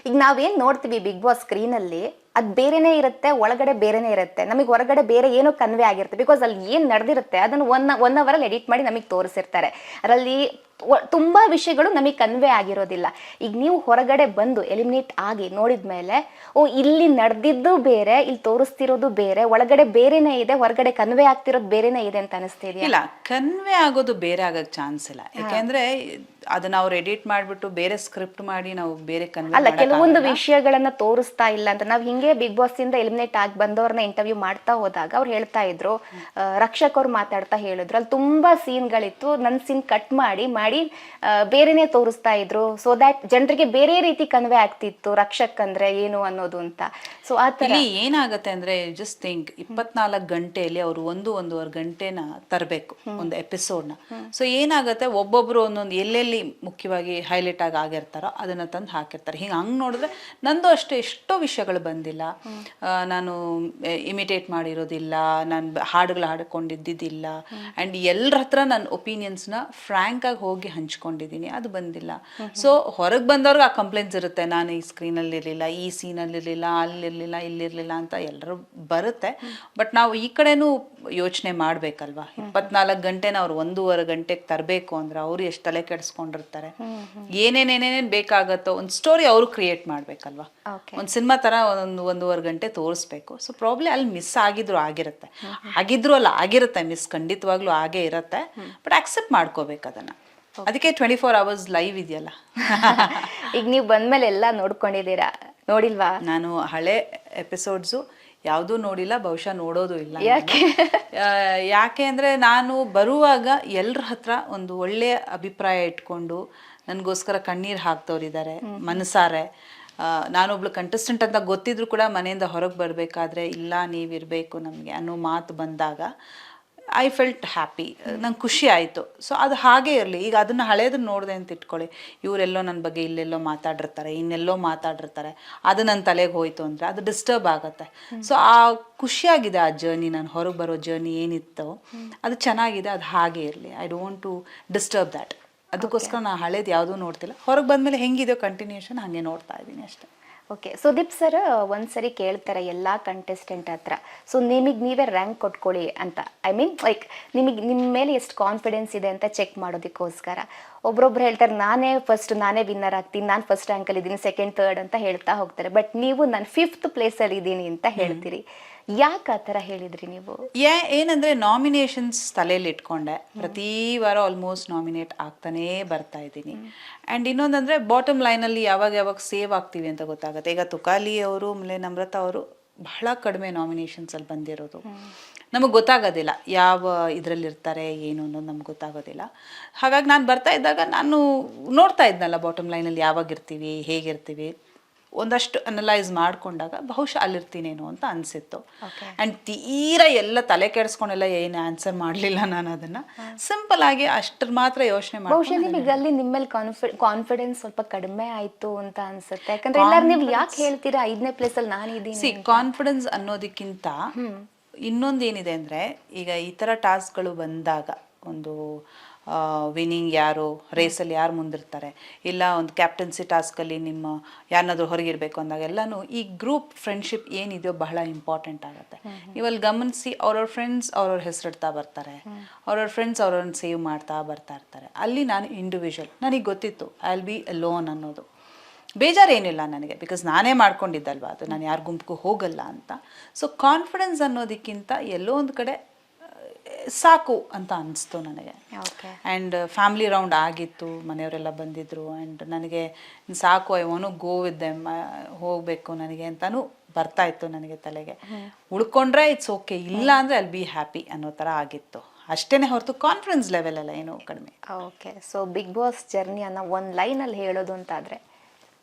ಈಗ ನಾವೇನ್ ನೋಡ್ತೀವಿ ಬಿಗ್ ಬಾಸ್ ಸ್ಕ್ರೀನಲ್ಲಿ ಅದು ಬೇರೆನೇ ಇರುತ್ತೆ, ಒಳಗಡೆ ಬೇರೆನೇ ಇರುತ್ತೆ. ನಮಗೆ ಹೊರಗಡೆ ಬೇರೆ ಏನೋ ಕನ್ವೆ ಆಗಿರುತ್ತೆ. ಬಿಕಾಸ್ ಅಲ್ಲಿ ಏನ್ ನಡೆದಿರುತ್ತೆ ಅದನ್ನು ಒನ್ ಅವರಲ್ಲಿ ಎಡಿಟ್ ಮಾಡಿ ನಮಗೆ ತೋರಿಸಿರ್ತಾರೆ. ಅದರಲ್ಲಿ ತುಂಬಾ ವಿಷಯಗಳು ನಮಗೆ ಕನ್ವೆ ಆಗಿರೋದಿಲ್ಲ. ಈಗ ನೀವು ಹೊರಗಡೆ ಬಂದು ಎಲಿಮಿನೇಟ್ ಆಗಿ ನೋಡಿದ್ಮೇಲೆ ಓ ಇಲ್ಲಿ ನಡೆದಿದ್ದು ಬೇರೆ, ಇಲ್ಲಿ ತೋರಿಸ್ತಿರೋದು ಬೇರೆ, ಒಳಗಡೆ ಬೇರೆನೇ ಇದೆ, ಹೊರಗಡೆ ಕನ್ವೆ ಆಗ್ತಿರೋದು ಬೇರೆನೇ ಇದೆ ಅಂತ ಅನಿಸ್ತಿದೆಯಾ? ಇಲ್ಲ, ಕನ್ವೆ ಆಗೋದು ಬೇರೆ ಆಗಕ್ ಚಾನ್ಸ್ ಇಲ್ಲ. ಯಾಕೆಂದ್ರೆ ಅದನ್ನ ಅವ್ರು ಎಡಿಟ್ ಮಾಡ್ಬಿಟ್ಟು ಬೇರೆ ಸ್ಕ್ರಿಪ್ಟ್ ಮಾಡಿ ನಾವು ಬೇರೆ ಕನ್ವೆ ಅಲ್ಲ, ಕೆಲವೊಂದು ವಿಷಯಗಳನ್ನ ತೋರಿಸ್ತಾ ಇಲ್ಲ ಅಂತ. ನಾವ್ ಹಿಂಗೆ ಬಿಗ್ ಬಾಸ್ ಇಂದ ಎಲಿಮಿನೇಟ್ ಆಗಿ ಬಂದವ್ರನ್ನ ಇಂಟರ್ವ್ಯೂ ಮಾಡ್ತಾ ಹೋದಾಗ ಅವ್ರು ಹೇಳ್ತಾ ಇದ್ರು, ರಕ್ಷಕ್ ಅವ್ರು ಮಾತಾಡ್ತಾ ಹೇಳಿದ್ರು ಅಲ್ಲಿ ತುಂಬಾ ಸೀನ್ಗಳಿತ್ತು, ನನ್ ಸೀನ್ ಕಟ್ ಮಾಡಿ ಬೇರೆನೆ ತೋರಿಸ್ತಾ ಇದ್ರು. ಸೊ ದಟ್ ಜನರಿಗೆ ಬೇರೆ ರೀತಿ ಕನ್ವೆ ಆಗ್ತಿತ್ತು ರಕ್ಷಕ್ ಅಂದ್ರೆ ಏನು ಅನ್ನೋದು ಅಂತ. ಸೊ ಇಲ್ಲಿ ಏನಾಗತ್ತೆ ಅಂದ್ರೆ ಜಸ್ಟ್ ಥಿಂಕ್ 24 ಗಂಟೆಯಲ್ಲಿ ಅವರು ಒಂದೂವರೆ ಗಂಟೆನ ತರಬೇಕು ಒಂದು ಎಪಿಸೋಡ್ನ. ಸೊ ಏನಾಗತ್ತೆ, ಒಬ್ಬೊಬ್ರು ಒಂದೊಂದು ಎಲ್ಲೆಲ್ಲಿ ಮುಖ್ಯವಾಗಿ ಹೈಲೈಟ್ ಆಗಿರ್ತಾರೋ ಅದನ್ನ ತಂದು ಹಾಕಿರ್ತಾರೆ. ಹಂಗೆ ನೋಡಿದ್ರೆ ನಂದು ಎಷ್ಟೋ ವಿಷಯಗಳು ಬಂದಿಲ್ಲ, ನಾನು ಇಮಿಟೇಟ್ ಮಾಡಿರೋದಿಲ್ಲ, ನಾನು ಹಾಡುಗಳು ಹಾಡ್ಕೊಂಡಿದ್ದಿದ್ದಿಲ್ಲ, ಆ್ಯಂಡ್ ಎಲ್ಲರ ಹತ್ರ ನನ್ನ ಒಪಿನಿಯನ್ಸ್ನ ಫ್ರ್ಯಾಂಕ್ ಆಗಿ ಹೋಗಿ ಹಂಚ್ಕೊಂಡಿದ್ದೀನಿ, ಅದು ಬಂದಿಲ್ಲ. ಸೊ ಹೊರಗೆ ಬಂದವ್ರಿಗೆ ಆ ಕಂಪ್ಲೇಂಟ್ಸ್ ಇರುತ್ತೆ, ನಾನು ಈ ಸ್ಕ್ರೀನಲ್ಲಿ ಇರಲಿಲ್ಲ, ಈ ಸೀನಲ್ಲಿ ಇರಲಿಲ್ಲ, ಅಲ್ಲಿರಲಿಲ್ಲ, ಇಲ್ಲಿರಲಿಲ್ಲ ಅಂತ ಎಲ್ಲರೂ ಬರುತ್ತೆ. ಬಟ್ ನಾವು ಈ ಕಡೆನೂ ಯೋಚನೆ ಮಾಡಬೇಕಲ್ವಾ. 24 ಗಂಟೆನ ಅವ್ರು ಒಂದೂವರೆ ಗಂಟೆಗೆ ತರಬೇಕು ಅಂದ್ರೆ ಅವ್ರು ಎಷ್ಟು ತಲೆ ಕೆಡಿಸ್ಕೊಂಡಿರ್ತಾರೆ, ಏನೇನೇನೇನೇನು ಬೇಕಾಗತ್ತೋ ಒಂದು ಸ್ಟೋರಿ ಅವರು ಕ್ರಿಯೇಟ್ ಮಾಡ್ಬೇಕಲ್ವಾ. ಒಂದು ಸಿನಿಮಾ ತರ ಒಂದೂವರೆ ಗಂಟೆ ತೋರಿಸ್ಬೇಕು. ಸೊ ಪ್ರಾಬ್ಲಿ ಅಲ್ಲಿ ಮಿಸ್ ಆಗಿದ್ರು ಆಗಿರುತ್ತೆ, ಮಿಸ್ ಖಂಡಿತವಾಗ್ಲೂ ಆಗೇ ಇರುತ್ತೆ. ಬಟ್ ಆಕ್ಸೆಪ್ಟ್ ಮಾಡ್ಕೋಬೇಕು ಅದನ್ನ. ಅದಕ್ಕೆ 24 hours ಲೈವ್ ಇದೆಯಲ್ಲ. ಈಗ ನೀವು ಬಂದ್ಮೇಲೆ ಎಲ್ಲ ನೋಡ್ಕೊಂಡಿದ್ದೀರಾ, ನೋಡಿಲ್ವಾ? ನಾನು ಹಳೆ ಎಪಿಸೋಡ್ಸು ಯಾವುದೂ ನೋಡಿಲ್ಲ, ಬಹುಶಃ ನೋಡೋದು ಇಲ್ಲ. ಯಾಕೆ ಅಂದರೆ ನಾನು ಬರುವಾಗ ಎಲ್ಲರ ಹತ್ರ ಒಂದು ಒಳ್ಳೆಯ ಅಭಿಪ್ರಾಯ ಇಟ್ಕೊಂಡು ನನಗೋಸ್ಕರ ಕಣ್ಣೀರು ಹಾಕ್ತವ್ರಿದ್ದಾರೆ ಮನಸಾರೆ. ನಾನೊಬ್ಳು ಕಂಟೆಸ್ಟೆಂಟ್ ಅಂತ ಗೊತ್ತಿದ್ರು ಕೂಡ ಮನೆಯಿಂದ ಹೊರಗೆ ಬರಬೇಕಾದ್ರೆ ಇಲ್ಲ ನೀವಿರಬೇಕು ನಮಗೆ ಅನ್ನೋ ಮಾತು ಬಂದಾಗ ಐ ಫೆಲ್ಟ್ ಹ್ಯಾಪಿ, ನಂಗೆ ಖುಷಿ ಆಯಿತು. ಸೊ ಅದು ಹಾಗೇ ಇರಲಿ. ಈಗ ಅದನ್ನು ಹಳೇದನ್ನು ನೋಡಿದೆ ಅಂತ ಇಟ್ಕೊಳ್ಳಿ, ಇವರೆಲ್ಲೋ ನನ್ನ ಬಗ್ಗೆ ಇಲ್ಲೆಲ್ಲೋ ಮಾತಾಡಿರ್ತಾರೆ, ಇನ್ನೆಲ್ಲೋ ಮಾತಾಡಿರ್ತಾರೆ, ಅದು ನನ್ನ ತಲೆಗೆ ಹೋಯ್ತು ಅಂದರೆ ಅದು ಡಿಸ್ಟರ್ಬ್ ಆಗುತ್ತೆ. ಸೊ ಆ ಖುಷಿಯಾಗಿದೆ ಆ ಜರ್ನಿ, ನಾನು ಹೊರಗೆ ಬರೋ ಜರ್ನಿ ಏನಿತ್ತೋ ಅದು ಚೆನ್ನಾಗಿದೆ, ಅದು ಹಾಗೆ ಇರಲಿ. I don't to disturb that. ಅದಕ್ಕೋಸ್ಕರ ನಾನು ಹಳೇದು ಯಾವುದೂ ನೋಡ್ತಿಲ್ಲ. ಹೊರಗೆ ಬಂದಮೇಲೆ ಹೆಂಗಿದೆಯೋ ಕಂಟಿನ್ಯೂಷನ್ ಹಾಗೆ ನೋಡ್ತಾ ಇದ್ದೀನಿ ಅಷ್ಟೇ. ಓಕೆ, ಸುದೀಪ್ ಸರ್ ಒಂದ್ಸರಿ ಕೇಳ್ತಾರೆ ಎಲ್ಲ ಕಂಟೆಸ್ಟೆಂಟ್ ಹತ್ರ, ಸೊ ನಿಮಗೆ ನೀವೇ ರ್ಯಾಂಕ್ ಕೊಟ್ಕೊಳ್ಳಿ ಅಂತ. ಐ ಮೀನ್ ಲೈಕ್ ನಿಮ್ಮ ಮೇಲೆ ಎಷ್ಟು ಕಾನ್ಫಿಡೆನ್ಸ್ ಇದೆ ಅಂತ ಚೆಕ್ ಮಾಡೋದಕ್ಕೋಸ್ಕರ. ಒಬ್ರೊಬ್ರು ಹೇಳ್ತಾರೆ ನಾನೇ ಫಸ್ಟ್, ನಾನೇ ವಿನ್ನರ್ ಆಗ್ತೀನಿ, ನಾನು ಫಸ್ಟ್ ರ್ಯಾಂಕಲ್ಲಿ ಇದ್ದೀನಿ, ಸೆಕೆಂಡ್ ಥರ್ಡ್ ಅಂತ ಹೇಳ್ತಾ ಹೋಗ್ತಾರೆ. ಬಟ್ ನೀವು ನಾನು 5th ಪ್ಲೇಸಲ್ಲಿ ಇದ್ದೀನಿ ಅಂತ ಹೇಳ್ತೀರಿ. ಯಾಕೆ ಆ ಥರ ಹೇಳಿದ್ರಿ ನೀವು? ಏನಂದ್ರೆ ನಾಮಿನೇಷನ್ಸ್ ತಲೆಯಲ್ಲಿ ಇಟ್ಕೊಂಡೆ, ಪ್ರತಿ ವಾರ ಆಲ್ಮೋಸ್ಟ್ ನಾಮಿನೇಟ್ ಆಗ್ತಾನೇ ಬರ್ತಾ ಇದ್ದೀನಿ. ಆ್ಯಂಡ್ ಇನ್ನೊಂದಂದ್ರೆ ಬಾಟಮ್ ಲೈನಲ್ಲಿ ಯಾವಾಗ ಸೇವ್ ಆಗ್ತೀವಿ ಅಂತ ಗೊತ್ತಾಗುತ್ತೆ. ಈಗ ತುಕಾಲಿ ಅವರು ಆಮೇಲೆ ನಮ್ರತಾ ಅವರು ಬಹಳ ಕಡಿಮೆ ನಾಮಿನೇಷನ್ಸಲ್ಲಿ ಬಂದಿರೋದು. ನಮಗೆ ಗೊತ್ತಾಗೋದಿಲ್ಲ ಯಾವ ಇದರಲ್ಲಿರ್ತಾರೆ ಏನು ಅನ್ನೋದು ನಮ್ಗೆ ಗೊತ್ತಾಗೋದಿಲ್ಲ. ಹಾಗಾಗಿ ನಾನು ಬರ್ತಾ ಇದ್ದಾಗ ನಾನು ನೋಡ್ತಾ ಇದ್ನಲ್ಲ ಬಾಟಮ್ ಲೈನಲ್ಲಿ ಯಾವಾಗಿರ್ತೀವಿ, ಹೇಗಿರ್ತೀವಿ, ಒಂದಷ್ಟು ಅನಲೈಸ್ ಮಾಡಿಕೊಂಡಾಗ ಬಹುಶಃ ಅಲ್ಲಿರ್ತೀನೇನೋ ಅಂತ ಅನಿಸಿತ್ತು. ಆ್ಯಂಡ್ ತೀರಾ ಎಲ್ಲ ತಲೆ ಕೆಡಿಸ್ಕೊಂಡೆಲ್ಲ ಏನು ಆನ್ಸರ್ ಮಾಡಲಿಲ್ಲ ನಾನು. ಅದನ್ನು ಸಿಂಪಲ್ ಆಗಿ ಅಷ್ಟ್ರ ಮಾತ್ರ ಯೋಚನೆ ಮಾಡಿ. ಬಹುಶಃ ನಿಮಗೆ ಅಲ್ಲಿ ನಿಮ್ಮ ಮೇಲೆ ಕಾನ್ಫಿಡೆನ್ಸ್ ಸ್ವಲ್ಪ ಕಡಿಮೆ ಆಯಿತು ಅಂತ ಅನ್ಸುತ್ತೆ. ಯಾಕಂದ್ರೆ ಎಲ್ಲರೂ ನೀವು ಯಾಕೆ ಹೇಳ್ತೀರಾ 5ನೇ ಪ್ಲೇಸಲ್ಲಿ ನಾನು ಇದ್ದೀನಿ? ಕಾನ್ಫಿಡೆನ್ಸ್ ಅನ್ನೋದಕ್ಕಿಂತ ಇನ್ನೊಂದೇನಿದೆ ಅಂದರೆ, ಈಗ ಈ ಥರ ಟಾಸ್ಕ್ಗಳು ಬಂದಾಗ ಒಂದು ವಿನ್ನಿಂಗ್ ಯಾರು, ರೇಸಲ್ಲಿ ಯಾರು ಮುಂದಿರ್ತಾರೆ, ಇಲ್ಲ ಒಂದು ಕ್ಯಾಪ್ಟನ್ಸಿ ಟಾಸ್ಕಲ್ಲಿ ನಿಮ್ಮ ಯಾರನ್ನಾದ್ರೂ ಹೊರಗಿರಬೇಕು ಅಂದಾಗ ಎಲ್ಲನೂ ಈ ಗ್ರೂಪ್ ಫ್ರೆಂಡ್ಶಿಪ್ ಏನಿದೆಯೋ ಬಹಳ ಇಂಪಾರ್ಟೆಂಟ್ ಆಗುತ್ತೆ. ನೀವಲ್ಲಿ ಗಮನಿಸಿ, ಅವ್ರವ್ರ ಫ್ರೆಂಡ್ಸ್ ಅವ್ರವ್ರ ಹೆಸರಿಡ್ತಾ ಬರ್ತಾರೆ, ಅವ್ರವ್ರ ಫ್ರೆಂಡ್ಸ್ ಅವ್ರವ್ರನ್ನ ಸೇವ್ ಮಾಡ್ತಾ ಬರ್ತಾ ಇರ್ತಾರೆ. ಅಲ್ಲಿ ನಾನು ಇಂಡಿವಿಜುವಲ್, ನನಗೆ ಗೊತ್ತಿತ್ತು ಐ ವಿಲ್ ಬಿ ಅಲೋನ್ ಅನ್ನೋದು. ಬೇಜಾರೇನಿಲ್ಲ ನನಗೆ, ಬಿಕಾಸ್ ನಾನೇ ಮಾಡ್ಕೊಂಡಿದ್ದಲ್ವ ಅದು, ನಾನು ಯಾರ ಗುಂಪಿಗೂ ಹೋಗಲ್ಲ ಅಂತ. ಸೊ ಕಾನ್ಫಿಡೆನ್ಸ್ ಅನ್ನೋದಕ್ಕಿಂತ ಎಲ್ಲೋ ಒಂದು ಕಡೆ ಸಾಕು ಅಂತ ಅನಿಸ್ತು ನನಗೆ. ಆ್ಯಂಡ್ ಫ್ಯಾಮಿಲಿ ರೌಂಡ್ ಆಗಿತ್ತು, ಮನೆಯವರೆಲ್ಲ ಬಂದಿದ್ದರು, ಆ್ಯಂಡ್ ನನಗೆ ಸಾಕು, I want to go with them, ಹೋಗಬೇಕು ನನಗೆ ಅಂತಲೂ ಬರ್ತಾ ಇತ್ತು ನನಗೆ ತಲೆಗೆ. ಉಳ್ಕೊಂಡ್ರೆ ಇಟ್ಸ್ ಓಕೆ, ಇಲ್ಲ ಅಂದರೆ ಐಲ್ ಬಿ ಹ್ಯಾಪಿ ಅನ್ನೋ ಥರ ಆಗಿತ್ತು ಅಷ್ಟೇ ಹೊರತು ಕಾನ್ಫಿಡೆನ್ಸ್ ಲೆವೆಲ್ ಎಲ್ಲ ಏನೋ ಕಡಿಮೆ. ಓಕೆ, ಸೊ ಬಿಗ್ ಬಾಸ್ ಜರ್ನಿಯನ್ನು ಒಂದು ಲೈನಲ್ಲಿ ಹೇಳೋದು ಅಂತಾದರೆ?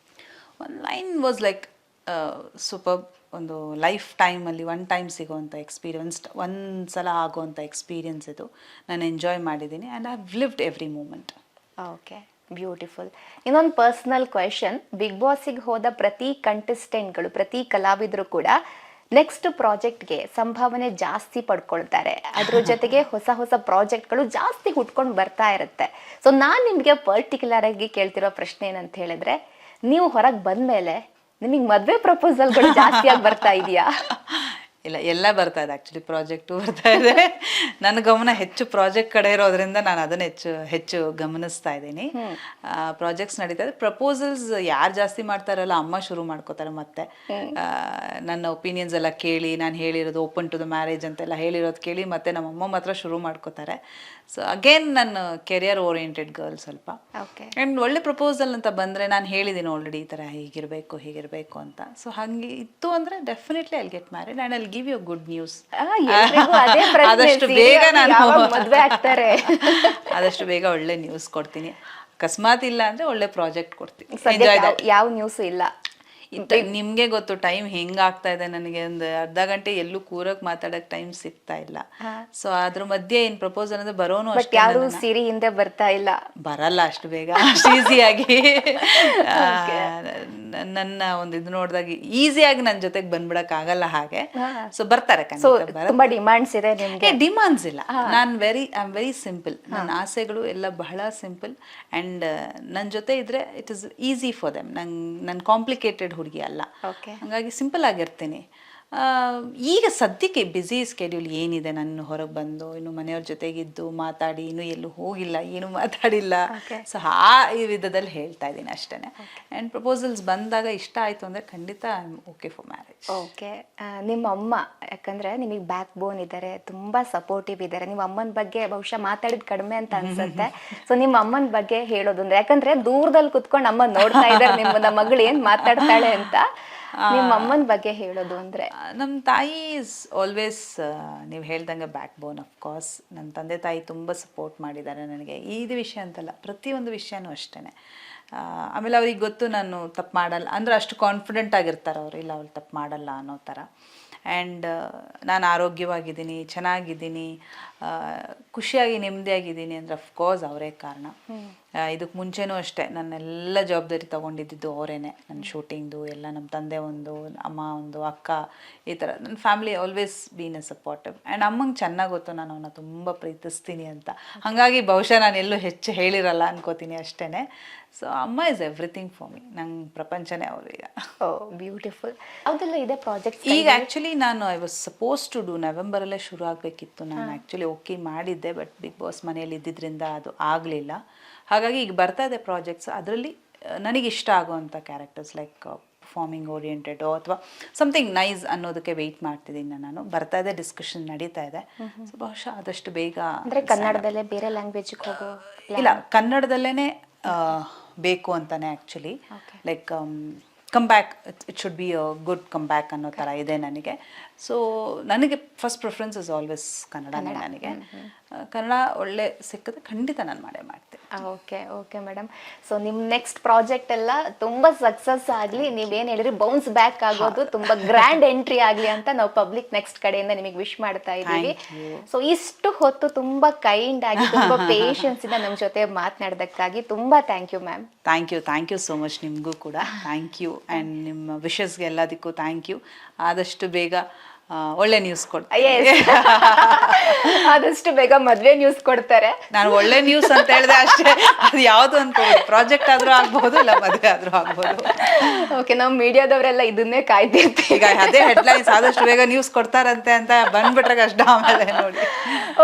ಒಂದು ಲೈನ್ ವಾಸ್ ಲೈಕ್ ಸೂಪರ್. ಒಂದು ಲೈಫ್ ಟೈಮಲ್ಲಿ ಒನ್ ಟೈಮ್ ಸಿಗೋವಂಥ ಎಕ್ಸ್ಪೀರಿಯನ್ಸ್, ಒಂದು ಸಲ ಆಗೋವಂಥ ಎಕ್ಸ್ಪೀರಿಯನ್ಸ್ ಇದು. ನಾನು ಎಂಜಾಯ್ ಮಾಡಿದ್ದೀನಿ and I have lived every moment. Okay, beautiful. ಇನ್ನೊಂದು ಪರ್ಸ್ನಲ್ ಕ್ವೆಶನ್, ಬಿಗ್ ಬಾಸಿಗೆ ಹೋದ ಪ್ರತಿ ಕಂಟೆಸ್ಟೆಂಟ್ಗಳು, ಪ್ರತಿ ಕಲಾವಿದರು ಕೂಡ ನೆಕ್ಸ್ಟ್ ಪ್ರಾಜೆಕ್ಟ್ಗೆ ಸಂಭಾವನೆ ಜಾಸ್ತಿ ಪಡ್ಕೊಳ್ತಾರೆ. ಅದ್ರ ಜೊತೆಗೆ ಹೊಸ ಹೊಸ ಪ್ರಾಜೆಕ್ಟ್ಗಳು ಜಾಸ್ತಿ ಹುಟ್ಕೊಂಡು ಬರ್ತಾ ಇರುತ್ತೆ. ಸೊ ನಾನು ನಿಮಗೆ ಪರ್ಟಿಕ್ಯುಲರ್ ಆಗಿ ಕೇಳ್ತಿರೋ ಪ್ರಶ್ನೆ ಏನಂತ ಹೇಳಿದ್ರೆ, ನೀವು ಹೊರಗೆ ಬಂದಮೇಲೆ ನಿಮಗೆ ಮದ್ವೆ ಪ್ರಪೋಸಲ್ಗಳು ಜಾಸ್ತಿ ಆಗಿ ಬರ್ತಾ ಇದೆಯಾ? ಇಲ್ಲ, ಎಲ್ಲ ಬರ್ತಾ ಇದೆ ಆ್ಯಕ್ಚುಲಿ, ಪ್ರಾಜೆಕ್ಟು ಬರ್ತಾ ಇದೆ. ನನ್ನ ಗಮನ ಹೆಚ್ಚು ಪ್ರಾಜೆಕ್ಟ್ ಕಡೆ ಇರೋದ್ರಿಂದ ನಾನು ಅದನ್ನು ಹೆಚ್ಚು ಗಮನಿಸ್ತಾ ಇದ್ದೀನಿ. ಪ್ರಾಜೆಕ್ಟ್ಸ್ ನಡೀತಾ ಇದೆ. ಪ್ರಪೋಸಲ್ಸ್ ಯಾರು ಜಾಸ್ತಿ ಮಾಡ್ತಾರಲ್ಲ ಅಮ್ಮ ಶುರು ಮಾಡ್ಕೋತಾರೆ ಮತ್ತೆ. ನನ್ನ ಒಪಿನಿಯನ್ಸ್ ಎಲ್ಲ ಕೇಳಿ, ನಾನು ಹೇಳಿರೋದು ಓಪನ್ ಟು ದ ಮ್ಯಾರೇಜ್ ಅಂತೆಲ್ಲ ಹೇಳಿರೋದು ಕೇಳಿ ಮತ್ತೆ ನಮ್ಮ ಅಮ್ಮ ಮಾತ್ರ ಶುರು ಮಾಡ್ಕೋತಾರೆ. ಸೊ ಅಗೇನ್ ನನ್ನ ಕೆರಿಯರ್ ಓರಿಯೆಂಟೆಡ್ ಗರ್ಲ್ ಸ್ವಲ್ಪ. ಆ್ಯಂಡ್ ಒಳ್ಳೆ ಪ್ರಪೋಸಲ್ ಅಂತ ಬಂದರೆ ನಾನು ಹೇಳಿದ್ದೀನಿ ಆಲ್ರೆಡಿ ಈ ಥರ ಹೀಗಿರಬೇಕು ಅಂತ. ಸೊ ಹಾಗೆ ಇತ್ತು ಅಂದರೆ definitely I get married and I give you good news. ಆದಷ್ಟು ಬೇಗ ನಾನು ಮದ್ವೆ ಆಗ್ತಾರೆ. ಆದಷ್ಟು ಬೇಗ ಒಳ್ಳೆ ನ್ಯೂಸ್ ಕೊಡ್ತೀನಿ. ಅಕಸ್ಮಾತ್ ಇಲ್ಲ ಅಂದರೆ ಒಳ್ಳೆ ಪ್ರಾಜೆಕ್ಟ್ ಕೊಡ್ತೀನಿ. ಯಾವ ನ್ಯೂಸು ಇಲ್ಲ. ನಿಮ್ಗೆ ಗೊತ್ತು ಟೈಮ್ ಹೆಂಗಾಗ್ತಾ ಇದೆ, ನನಗೆ ಒಂದು ಅರ್ಧ ಗಂಟೆ ಎಲ್ಲೂ ಕೂರಕ್ ಮಾತಾಡಕ್ ಟೈಮ್ ಸಿಗ್ತಾ ಇಲ್ಲ. ಸೊ ಅದ್ರ ಮಧ್ಯೆ ಏನ್ ಪ್ರಪೋಸಲ್ ಅಂದ್ರೆ ಬರೋನು ಅಷ್ಟೇ, ಯಾರು ಸಿರಿ ಹಿಂದೆ ಬರ್ತಾ ಇಲ್ಲ, ಬರಲ್ಲ ಅಷ್ಟು ಬೇಗ ಅಷ್ಟು ಈಸಿಯಾಗಿ. ನನ್ನ ಒಂದು ಇದು ನೋಡಿದಾಗ ಈಸಿಯಾಗಿ ನನ್ನ ಜೊತೆಗೆ ಬಂದ್ಬಿಡಕ್ ಆಗಲ್ಲ ಹಾಗೆ. ಸೊ ಬರ್ತಾರೆ, ತುಂಬಾ ಡಿಮಾಂಡ್ಸ್ ಇದೆ ನಿಮ್ಗೆ? ಡಿಮಾಂಡ್ಸ್ ಇಲ್ಲ, ನಾನು ಐ ಆಮ್ ವೆರಿ ಸಿಂಪಲ್. ನನ್ನ ಆಸೆಗಳು ಎಲ್ಲ ಬಹಳ ಸಿಂಪಲ್ ಅಂಡ್ ನನ್ನ ಜೊತೆ ಇದ್ರೆ it is easy for them. ನನ್ ಕಾಂಪ್ಲಿಕೇಟೆಡ್ ಹುಡುಗಿ ಅಲ್ಲ, ಹಂಗಾಗಿ ಸಿಂಪಲ್ ಆಗಿರ್ತೀನಿ. ಈಗ ಸದ್ಯಕ್ಕೆ ಬ್ಯುಸಿ ಸ್ಕೆಡ್ಯೂಲ್ ಏನಿದೆ, ನನ್ನ ಹೊರಗೆ ಬಂದು ಇನ್ನು ಮನೆಯವ್ರ ಜೊತೆಗಿದ್ದು ಮಾತಾಡಿ ಇನ್ನೂ ಎಲ್ಲೂ ಹೋಗಿಲ್ಲ, ಏನು ಮಾತಾಡಿಲ್ಲ. ಸೊ ಆ ಈ ವಿಧದಲ್ಲಿ ಹೇಳ್ತಾ ಇದ್ದೀನಿ ಅಷ್ಟೇ. ಆ್ಯಂಡ್ ಪ್ರಪೋಸಲ್ಸ್ ಬಂದಾಗ ಇಷ್ಟ ಆಯಿತು ಅಂದರೆ ಖಂಡಿತ I am okay for marriage. Okay. ನಿಮ್ಮ ಅಮ್ಮ, ಯಾಕಂದರೆ ನಿಮಗೆ ಬ್ಯಾಕ್ ಬೋನ್ ಇದ್ದಾರೆ, ತುಂಬ ಸಪೋರ್ಟಿವ್ ಇದ್ದಾರೆ. ನಿಮ್ಮ ಅಮ್ಮನ ಬಗ್ಗೆ ಬಹುಶಃ ಮಾತಾಡಿದ ಕಡಿಮೆ ಅಂತ ಅನ್ಸುತ್ತೆ. ಸೊ ನಿಮ್ಮ ಅಮ್ಮನ ಬಗ್ಗೆ ಹೇಳೋದು ಅಂದರೆ, ಯಾಕಂದರೆ ದೂರದಲ್ಲಿ ಕುತ್ಕೊಂಡು ಅಮ್ಮ ನೋಡ್ತಾ ಇದ್ದಾರೆ ನಿಮ್ಮ ಮಗಳು ಏನು ಮಾತಾಡ್ತಾಳೆ ಅಂತ. ನಿಮ್ಮ ಅಮ್ಮನ ಬಗ್ಗೆ ಹೇಳೋದು ಅಂದರೆ? ನಮ್ಮ ತಾಯಿ ಇಸ್ ಆಲ್ವೇಸ್, ನೀವು ಹೇಳ್ದಂಗೆ ಬ್ಯಾಕ್ ಬೋನ್. ಅಫ್ಕೋರ್ಸ್ ನನ್ನ ತಂದೆ ತಾಯಿ ತುಂಬ ಸಪೋರ್ಟ್ ಮಾಡಿದ್ದಾರೆ ನನಗೆ. ಇದು ವಿಷಯ ಅಂತಲ್ಲ, ಪ್ರತಿಯೊಂದು ವಿಷಯನೂ ಅಷ್ಟೇ. ಆಮೇಲೆ ಅವ್ರಿಗೆ ಗೊತ್ತು ನಾನು ತಪ್ಪು ಮಾಡಲ್ಲ ಅಂದರೆ, ಅಷ್ಟು ಕಾನ್ಫಿಡೆಂಟ್ ಆಗಿರ್ತಾರೆ ಅವರು, ಇಲ್ಲ ಅವ್ರು ತಪ್ಪು ಮಾಡಲ್ಲ ಅನ್ನೋ ಥರ. ಆ್ಯಂಡ್ ನಾನು ಆರೋಗ್ಯವಾಗಿದ್ದೀನಿ, ಚೆನ್ನಾಗಿದ್ದೀನಿ, ಖುಷಿಯಾಗಿ ನೆಮ್ಮದಿಯಾಗಿದ್ದೀನಿ ಅಂದರೆ ಅಫ್ಕೋರ್ಸ್ ಅವರೇ ಕಾರಣ. ಇದಕ್ಕೆ ಮುಂಚೆನೂ ಅಷ್ಟೇ ನನ್ನೆಲ್ಲ ಜವಾಬ್ದಾರಿ ತೊಗೊಂಡಿದ್ದು ಅವರೇನೆ. ನನ್ನ ಶೂಟಿಂಗ್ದು ಎಲ್ಲ ನಮ್ಮ ತಂದೆ ಒಂದು, ಅಮ್ಮ ಒಂದು, ಅಕ್ಕ, ಈ ಥರ ನನ್ನ family always been a supportive. And ಅಮ್ಮಂಗೆ ಚೆನ್ನಾಗಿ ಗೊತ್ತು ನಾನು ಅವನ್ನ ತುಂಬ ಪ್ರೀತಿಸ್ತೀನಿ ಅಂತ. ಹಾಗಾಗಿ ಬಹುಶಃ ನಾನು ಎಲ್ಲೂ ಹೆಚ್ಚು ಹೇಳಿರಲ್ಲ ಅನ್ಕೋತೀನಿ ಅಷ್ಟೇ. ಸೊ ಅಮ್ಮ ಇಸ್ ಎವ್ರಿಥಿಂಗ್ ಫಾರ್ ಮಿ, ನಂಗೆ ಪ್ರಪಂಚನೇ ಅವರು ಈಗ. Oh beautiful. ಯಾವುದೆಲ್ಲ ಇದೆ ಪ್ರಾಜೆಕ್ಟ್ ಈಗ? ಆ್ಯಕ್ಚುಲಿ ನಾನು I was suppose to do ನವೆಂಬರಲ್ಲೇ ಶುರು ಆಗಬೇಕಿತ್ತು. ನಾನು ಆ್ಯಕ್ಚುಲಿ ಓಕೆ ಮಾಡಿದ್ದೆ, ಬಟ್ ಬಿಗ್ ಬಾಸ್ ಮನೆಯಲ್ಲಿ ಇದ್ದಿದ್ದರಿಂದ ಅದು ಆಗಲಿಲ್ಲ. ಹಾಗಾಗಿ ಈಗ ಬರ್ತಾ ಇದೆ ಪ್ರಾಜೆಕ್ಟ್ಸ್. ಅದರಲ್ಲಿ ನನಗೆ ಇಷ್ಟ ಆಗುವಂಥ ಕ್ಯಾರೆಕ್ಟರ್ಸ್ ಲೈಕ್ ಪರ್ಫಾರ್ಮಿಂಗ್ ಓರಿಯೆಂಟೆಡ್ ಅಥವಾ ಸಮಥಿಂಗ್ ನೈಸ್ ಅನ್ನೋದಕ್ಕೆ ವೆಯ್ಟ್ ಮಾಡ್ತಿದ್ದೀನಿ ನಾನು. ಬರ್ತಾ ಇದೆ, ಡಿಸ್ಕಷನ್ ನಡೀತಾ ಇದೆ. ಸೊ ಬಹುಶಃ ಆದಷ್ಟು ಬೇಗ. ಅಂದರೆ ಕನ್ನಡದಲ್ಲೇ ಬೇರೆ ಲ್ಯಾಂಗ್ವೇಜಿಗೆ ಹೋಗೋ? ಇಲ್ಲ, ಕನ್ನಡದಲ್ಲೇ ಬೇಕು ಅಂತಾನೆ actually. Like come back, it should be a good come back ಅನ್ನೋ ಥರ ಇದೆ ನನಗೆ. ಸೊ ನನಗೆ ಫಸ್ಟ್ ಪ್ರಿಫರೆನ್ಸ್ ಇಸ್ ಆಲ್ವೇಸ್ ಕನ್ನಡನೇ ನನಗೆ. ಕನ್ನಡ ಒಳ್ಳೆ ಸಿಕ್ಕಿದ್ರೆ ಖಂಡಿತ ನಾನು ಮಾಡೇ ಮಾಡ್ತೀನಿ. Okay okay madam. ಸೊ ನಿಮ್ಮ ನೆಕ್ಸ್ಟ್ ಪ್ರಾಜೆಕ್ಟ್ ಎಲ್ಲ ತುಂಬ ಸಕ್ಸಸ್ ಆಗಲಿ, ನೀವೇನು ಹೇಳಿದ್ರಿ ಬೌನ್ಸ್ ಬ್ಯಾಕ್ ಆಗೋದು, ತುಂಬ ಗ್ರ್ಯಾಂಡ್ ಎಂಟ್ರಿ ಆಗಲಿ ಅಂತ ನಾವು ಪಬ್ಲಿಕ್ ನೆಕ್ಸ್ಟ್ ಕಡೆಯಿಂದ ನಿಮಗೆ ವಿಶ್ ಮಾಡ್ತಾ ಇದ್ದೀವಿ. ಸೊ ಇಷ್ಟು ಹೊತ್ತು ತುಂಬ ಕೈಂಡ್ ಆಗಿ, ತುಂಬ ಪೇಷನ್ಸ್ ಇಂದ ನಮ್ಮ ಜೊತೆ ಮಾತನಾಡೋದಕ್ಕಾಗಿ ತುಂಬ thank you ma'am. Thank you so much. ನಿಮಗೂ ಕೂಡ ಥ್ಯಾಂಕ್ ಯು. ಆ್ಯಂಡ್ ನಿಮ್ಮ ವಿಶಸ್ಗೆ ಎಲ್ಲದಕ್ಕೂ ಥ್ಯಾಂಕ್ ಯು. ಆದಷ್ಟು ಬೇಗ ಒಳ್ಳೆ ನ್ಯೂಸ್ ಕೊಡ್ತಾರೆ. ಆದಷ್ಟು ಬೇಗ ಮದ್ವೆ ನ್ಯೂಸ್ ಕೊಡ್ತಾರೆ. ನಾನು ಒಳ್ಳೆ ನ್ಯೂಸ್ ಅಂತ ಹೇಳಿದೆ ಅಷ್ಟೇ, ಅದು ಯಾವುದು ಅನ್ಕೋಬೋದು. ಪ್ರಾಜೆಕ್ಟ್ ಆದ್ರೂ ಆಗ್ಬಹುದು, ಇಲ್ಲ ಮದುವೆ ಆದ್ರೂ ಆಗ್ಬಹುದು. ಓಕೆ, ನಾವು ಮೀಡಿಯಾದವರೆಲ್ಲ ಇದನ್ನೇ ಕಾಯ್ದಿರ್ತೀವಿ. ಈಗ ಅದೇ ಹೆಡ್ಲೈನ್ಸ್, ಆದಷ್ಟು ಬೇಗ ನ್ಯೂಸ್ ಕೊಡ್ತಾರಂತೆ ಅಂತ ಬಂದ್ಬಿಟ್ರೆ ಕಷ್ಟ ಆಮೇಲೆ ನೋಡಿ.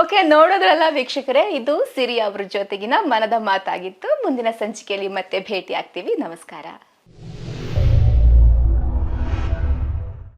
ಓಕೆ, ನೋಡೋದ್ರಲ್ಲ ವೀಕ್ಷಕರೇ, ಇದು ಸಿರಿ ಅವ್ರ ಜೊತೆಗಿನ ಮನದ ಮಾತಾಗಿತ್ತು. ಮುಂದಿನ ಸಂಚಿಕೆಯಲ್ಲಿ ಮತ್ತೆ ಭೇಟಿ ಆಗ್ತೀವಿ. ನಮಸ್ಕಾರ.